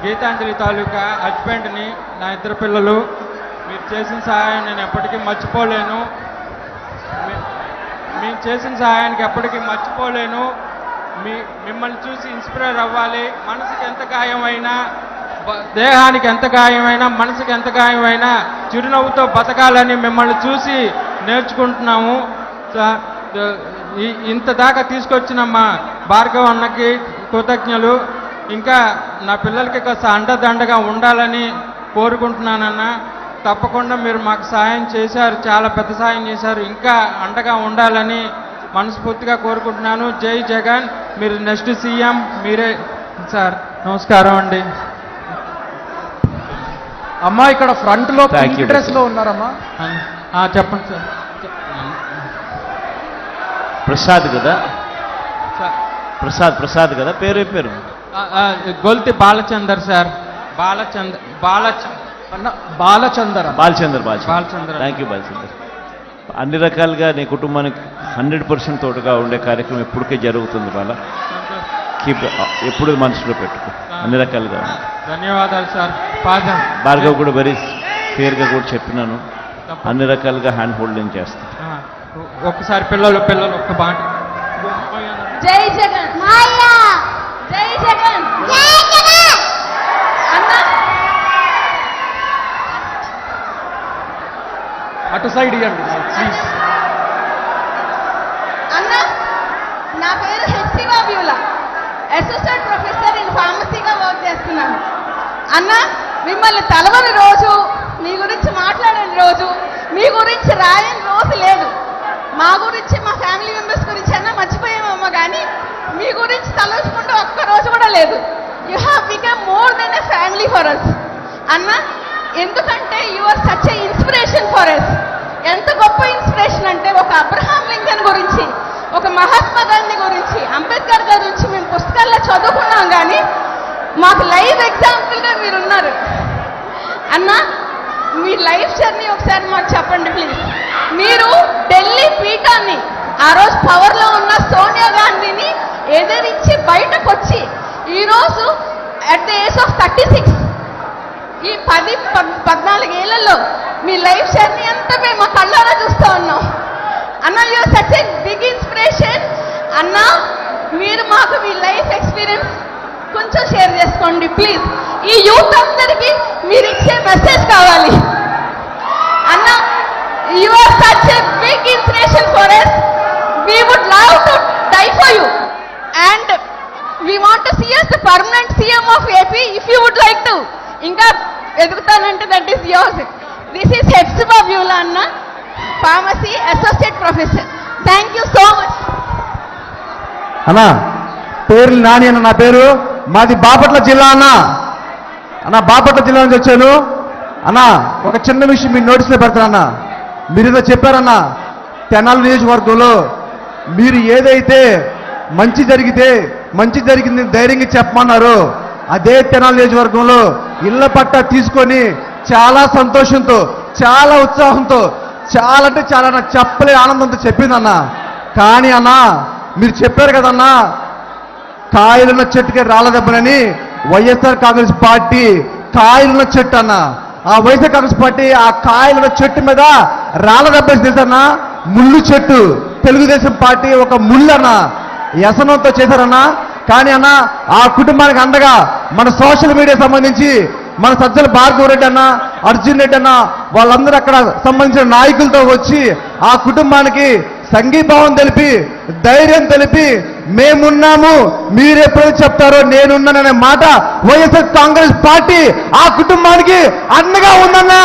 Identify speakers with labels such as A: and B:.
A: గీతాంజలి తాలూకా హస్బెండ్ని, నా 2 పిల్లలు. మీరు చేసిన సహాయం నేను ఎప్పటికీ మర్చిపోలేను. మీరు చేసిన సహాయానికి ఎప్పటికీ మర్చిపోలేను. మిమ్మల్ని చూసి ఇన్స్పైర్ అవ్వాలి. మనసుకి ఎంత గాయమైనా, దేహానికి ఎంత గాయమైనా, మనసుకి ఎంత గాయమైనా చిరునవ్వుతో బతకాలని మిమ్మల్ని చూసి నేర్చుకుంటున్నాము. ఇంత దాకా తీసుకొచ్చిన మా భార్గవ్ అన్నకి కృతజ్ఞతలు. ఇంకా నా పిల్లలకి కాస్త అండదండగా ఉండాలని కోరుకుంటున్నానన్న. తప్పకుండా మీరు మాకు సహాయం చేశారు, చాలా పెద్ద సహాయం చేశారు. ఇంకా అండగా ఉండాలని మనస్ఫూర్తిగా కోరుకుంటున్నాను. జై జగన్. మీరు నెక్స్ట్ సీఎం మీరే సార్. నమస్కారం అండి.
B: అమ్మా ఇక్కడ ఫ్రంట్ లో పింక్ డ్రెస్ లో ఉన్నారమ్మా.
A: చెప్పండి సార్.
C: ప్రసాద్ కదా? ప్రసాద్ కదా పేరు?
A: Golthi Balachander sir. Balachander.
C: Thank you Balachander. అన్ని రకాలుగా నీ కుటుంబానికి 100% తోడుగా ఉండే కార్యక్రమం ఎప్పటికే జరుగుతుంది. బాల కీప్ ఎప్పుడు మనసులో పెట్టుకో. అన్ని రకాలుగా
A: ధన్యవాదాలు సార్.
C: భార్గవ్ కూడా వెరీ క్లియర్గా కూడా చెప్పినాను. అన్ని రకాలుగా హ్యాండ్ హోల్డింగ్ చేస్తాను.
A: ఒక్కసారి పిల్లలు ఒక్క మాట.
D: జై జగన్. జై జగన్.
B: అటు సైడ్ ఇవ్వండి ప్లీజ్.
D: అన్న, నా పేరు హెచ్సివా బ్యూలా, అసోసియేట్ ప్రొఫెసర్ ఇన్ ఫార్మసీగా వర్క్ చేస్తున్నాను. అన్న, మిమ్మల్ని తలవని రోజు, మీ గురించి మాట్లాడని రోజు, మీ గురించి రాయని రోజు లేదు. మా గురించి, మా ఫ్యామిలీ మెంబర్స్ గురించి అన్నా మర్చిపోయామమ్మ, కానీ మీ గురించి తలుచుకుంటూ ఒక్క రోజు కూడా లేదు. You have become more than a family for us అన్న. ఎందుకంటే you are such a inspiration for us. ఎంత గొప్ప ఇన్స్పిరేషన్ అంటే, ఒక అబ్రహాం లింకన్ గురించి, ఒక మహాత్మా గాంధీ గురించి, అంబేద్కర్ గారి గురించి మేము పుస్తకాల్లో చదువుకున్నాం, కానీ మాకు లైవ్ ఎగ్జాంపుల్గా మీరున్నారు అన్న. మీ లైఫ్ జర్నీ ఒకసారి మాకు చెప్పండి ప్లీజ్. మీరు ఢిల్లీ పీఠాన్ని, ఆ రోజు పవర్లో ఉన్న సోనియా గాంధీని ఎదిరించి బయటకు వచ్చి ఈరోజు అట్ ద ఏజ్ ఆఫ్ 36, ఈ 10-14 ఏళ్లలో మీ లైఫ్ జర్నీ అంతా మేము మా కళ్ళారా చూస్తూ ఉన్నాం అన్న. You such a big inspiration అన్న. మీరు మాకు మీ లైఫ్ ఎక్స్పీరియన్స్ కొంచెం షేర్ చేసుకోండి ప్లీజ్. ఈ యూత్ అందరికీ మీరు ఇచ్చే మెసేజ్ కావాలి అన్న. You are such a big inspiration for us. We would love to die for you and we want to see us the permanent CM of AP if you would like to. ఇంకా ఎదుగుతానంటే that is yours. This is హెచ్సివా బ్యూలా అన్న, pharmacy associate professor. Thank you so much
B: అన్నా. పేరు నాని అన్న, నా పేరు. మాది బాపట్ల జిల్లా అన్న. బాపట్ల జిల్లా నుంచి వచ్చాను అన్న. ఒక చిన్న విషయం మీరు నోటీస్లో పెడతారన్నా. మీరు ఏదో చెప్పారన్నా, తెనాలి నియోజకవర్గంలో మీరు ఏదైతే మంచి జరిగింది ధైర్యంగా చెప్పమన్నారు, అదే తెనాలి నియోజకవర్గంలో ఇళ్ల పట్టా తీసుకొని చాలా సంతోషంతో, చాలా ఉత్సాహంతో, చాలా అంటే చాలా చెప్పలే ఆనందంతో చెప్పిందన్నా. కానీ అన్నా, మీరు చెప్పారు కదన్నా, కాయలున్న చెట్టుకే రాళ్ళ దెబ్బనని. వైఎస్ఆర్ కాంగ్రెస్ పార్టీ కాయలున్న చెట్టు అన్న. ఆ వైఎస్ఆర్ కాంగ్రెస్ పార్టీ ఆ కాయలున్న చెట్టు మీద రాళ్ళ దెబ్బేసి తెలుసన్నా, ముళ్ళు చెట్టు. తెలుగుదేశం పార్టీ ఒక ముళ్ళు అన్న, వ్యసనంతో చేశారన్నా. కానీ అన్న, ఆ కుటుంబానికి అండగా మన సోషల్ మీడియా సంబంధించి మన సజ్జల భార్గవ రెడ్డి అన్న, అర్జున్ రెడ్డి అన్న, వాళ్ళందరూ అక్కడ సంబంధించిన నాయకులతో వచ్చి ఆ కుటుంబానికి సంఘీభావం తెలిపి, ధైర్యం తెలిపి, మేమున్నాము, మీరెప్పుడు చెప్తారో నేనున్నాననే మాట వైఎస్ఆర్ కాంగ్రెస్ పార్టీ ఆ కుటుంబానికి అండగా ఉందన్నా.